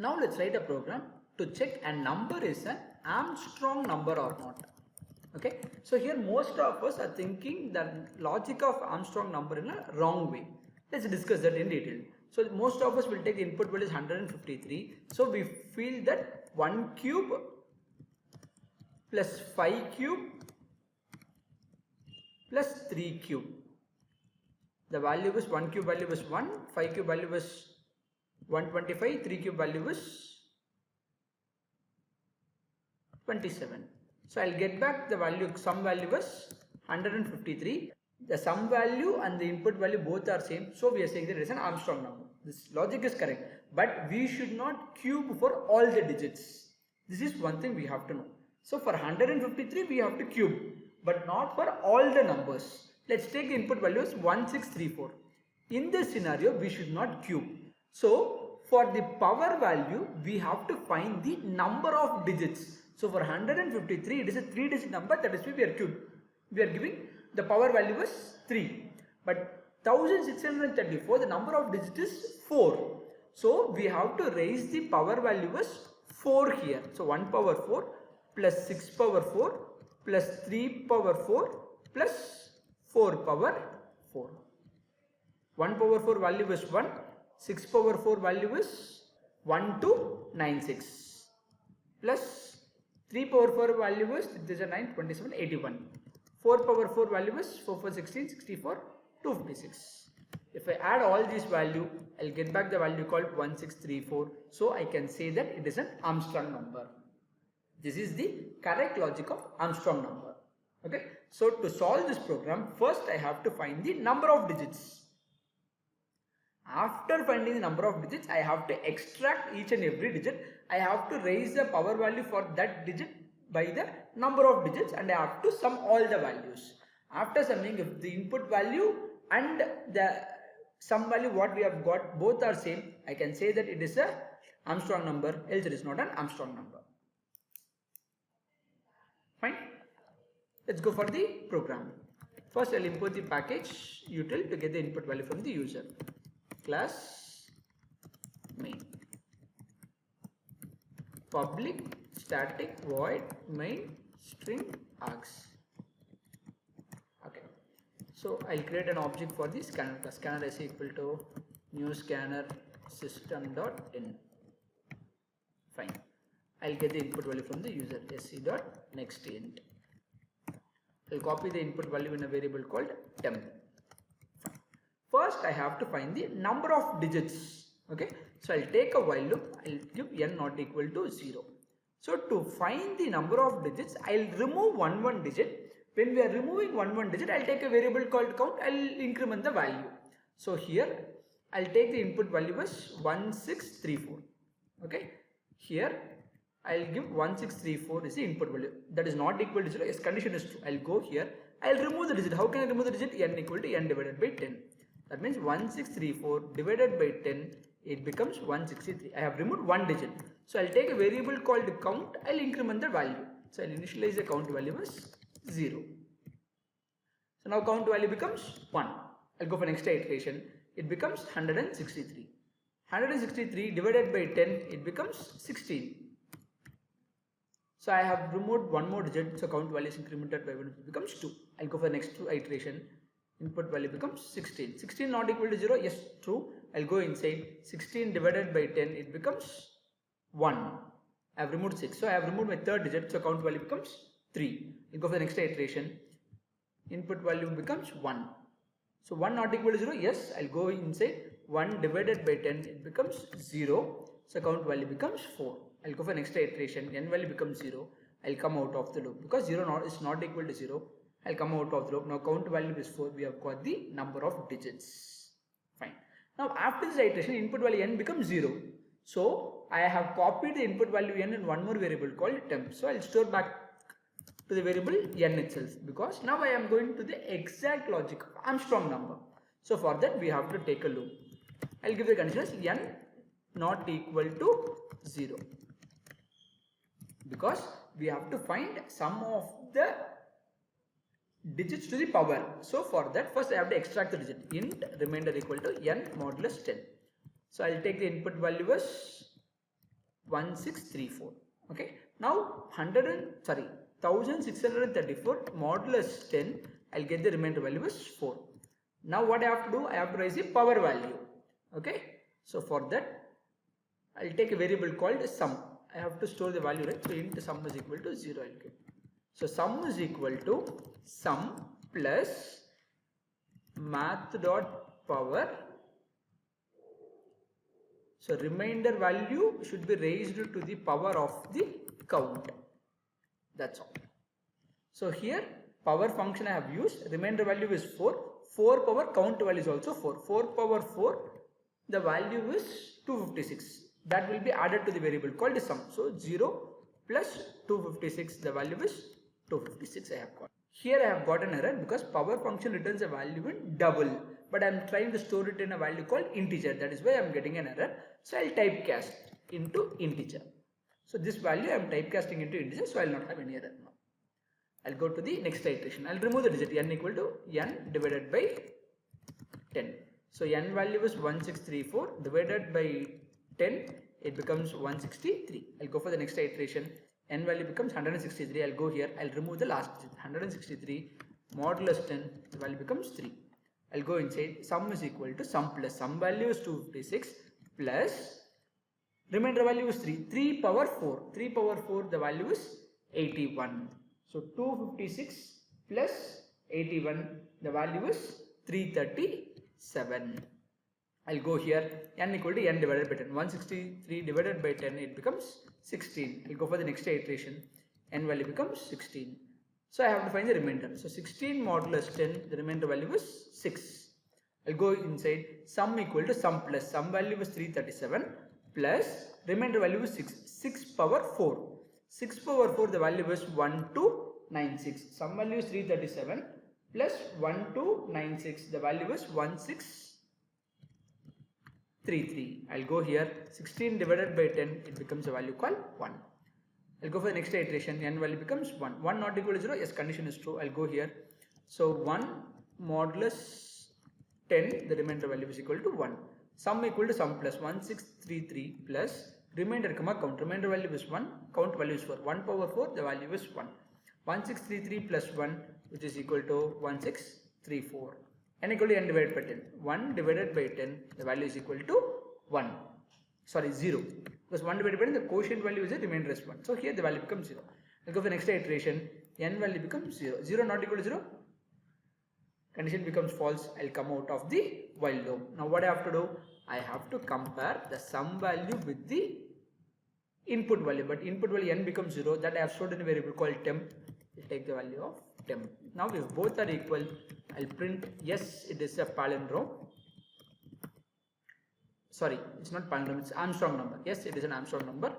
Now let's write a program to check a number is an Armstrong number or not. Okay, so here most of us are thinking the logic of Armstrong number in a wrong way. Let's discuss that in detail. So most of us will take the input value is 153. So we feel that 1 cube plus 5 cube plus 3 cube. The value is 1 cube value is 1, 5 cube value is 125, 3 cube value is 27. So I'll get back the value, sum value was 153. The sum value and the input value both are same. So we are saying that it is an Armstrong number. This logic is correct. But we should not cube for all the digits. This is one thing we have to know. So for 153 we have to cube, but not for all the numbers. Let's take the input value as 1634. In this scenario we should not cube. So for the power value we have to find the number of digits. So for 153 it is a 3-digit number, that is why we are cubed. We are giving the power value is 3. But 1634 the number of digits is 4. So we have to raise the power value as 4 here. So 1 power 4 plus 6 power 4 plus 3 power 4 plus 4 power 4. 1 power 4 value is 1. 6 power 4 value is 1296 plus 3 power 4 value is, this is a 9, 27, 81. 4 power 4 value is 4, 4, 16, 64, 256. If I add all these value, I'll get back the value called 1634. So I can say that it is an Armstrong number. This is the correct logic of Armstrong number. Okay. So to solve this program, first I have to find the number of digits. After finding the number of digits, I have to extract each and every digit. I have to raise the power value for that digit by the number of digits, and I have to sum all the values. After summing, if the input value and the sum value what we have got both are same, I can say that it is a Armstrong number, else it is not an Armstrong number. Fine. Let's go for the program. First I'll import the package util to get the input value from the user. Class main, public static void main string args. Okay, so I'll create an object for the scanner class. Scanner is equal to new scanner system.in. Fine. I'll get the input value from the user, sc.nextInt. I'll copy the input value in a variable called temp. First I have to find the number of digits. Okay, so I'll take a while loop. I'll give n not equal to 0. So to find the number of digits, I'll remove one digit. When we are removing one digit, I'll take a variable called count. I'll increment the value. So here I'll take the input value as 1634. Okay, here I'll give 1634 is the input value. That is not equal to 0. Yes, condition is true. I'll go here. I'll remove the digit. How can I remove the digit? N equal to n divided by 10. That means 1634 divided by 10, it becomes 163. I have removed one digit. So I'll take a variable called count. I'll increment the value. So I'll initialize the count value as 0. So now count value becomes 1. I'll go for next iteration. It becomes 163. 163 divided by 10, it becomes 16. So I have removed one more digit. So count value is incremented by 1, it becomes 2. I'll go for the next iteration. Input value becomes 16. 16 not equal to 0. Yes, true. I'll go inside. 16 divided by 10, it becomes 1. I have removed 6. So I have removed my third digit. So count value becomes 3. I'll go for the next iteration. Input value becomes 1. So 1 not equal to 0. Yes, I'll go inside. 1 divided by 10, it becomes 0. So count value becomes 4. I'll go for the next iteration. N value becomes 0. I'll come out of the loop because 0 is not equal to 0. I'll come out of the loop. Now count value is 4. We have got the number of digits. Fine. Now after this iteration, input value n becomes 0. So I have copied the input value n in one more variable called temp. So I'll store back to the variable n itself, because now I am going to the exact logic of Armstrong number. So for that we have to take a loop. I'll give the condition as n not equal to 0, because we have to find sum of the digits to the power. So for that, first I have to extract the digit. Int remainder equal to n modulus 10. So I'll take the input value as 1634. Okay, now 1634 modulus 10, I'll get the remainder value is 4. Now what I have to do, I have to raise the power value. Okay, so for that I'll take a variable called sum. I have to store the value, right? So int sum is equal to 0. I'll get. So sum is equal to sum plus math dot power. So remainder value should be raised to the power of the count. That's all. So here power function I have used, remainder value is 4. 4 power count value is also 4. 4 power 4, the value is 256. That will be added to the variable called sum. So 0 plus 256, the value is 256 I have got. Here I have got an error because power function returns a value in double, but I am trying to store it in a value called integer. That is why I am getting an error. So I will typecast into integer. So this value I am typecasting into integer, so I will not have any error now. I will go to the next iteration. I will remove the digit n equal to n divided by 10. So n value is 1634 divided by 10, it becomes 163. I'll go for the next iteration. N value becomes 163. I'll go here. I'll remove the last digit. 163 modulus 10. The value becomes 3. I'll go inside. Sum is equal to sum plus sum value is 256 plus remainder value is 3. 3 power 4. 3 power 4. The value is 81. So 256 plus 81. The value is 337. I'll go here, n equal to n divided by 10. 163 divided by 10, it becomes 16. I'll go for the next iteration. N value becomes 16. So I have to find the remainder. So 16 modulus 10, the remainder value is 6. I'll go inside. Sum equal to sum plus sum value is 337 plus remainder value is 6. 6 power 4. 6 power 4, the value is 1296. Sum value is 337 plus 1296, the value is 1633. I'll go here. 16 divided by 10, it becomes a value called 1. I'll go for the next iteration. N value becomes 1. 1 not equal to 0. Yes, condition is true. I'll go here. So 1 modulus 10, the remainder value is equal to 1. Sum equal to sum plus 1633 plus remainder comma count. Remainder value is 1. Count value is 4. 1 power 4, the value is 1. 1633 plus 1, which is equal to 1634. N equal to n divided by 10. 1 divided by 10, the value is equal to 1. Sorry, 0. Because 1 divided by 10, the quotient value is a remainder is 1. So here the value becomes 0. I'll go for the next iteration. N value becomes 0. 0 not equal to 0. Condition becomes false. I'll come out of the while loop. Now what I have to do? I have to compare the sum value with the input value. But input value n becomes 0. That I have stored in a variable called temp. We'll take the value of temp. Now if both are equal, I'll print yes, it is a palindrome. Sorry, it's not palindrome, it's Armstrong number. Yes, it is an Armstrong number.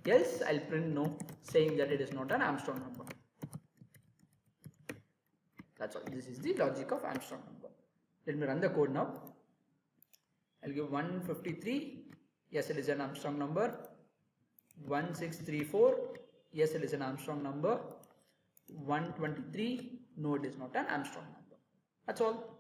Else I'll print no, saying that it is not an Armstrong number. That's all. This is the logic of Armstrong number. Let me run the code now. I'll give 153. Yes, it is an Armstrong number. 1634. Yes, it is an Armstrong number. 123. No, it is not an Armstrong number. That's all.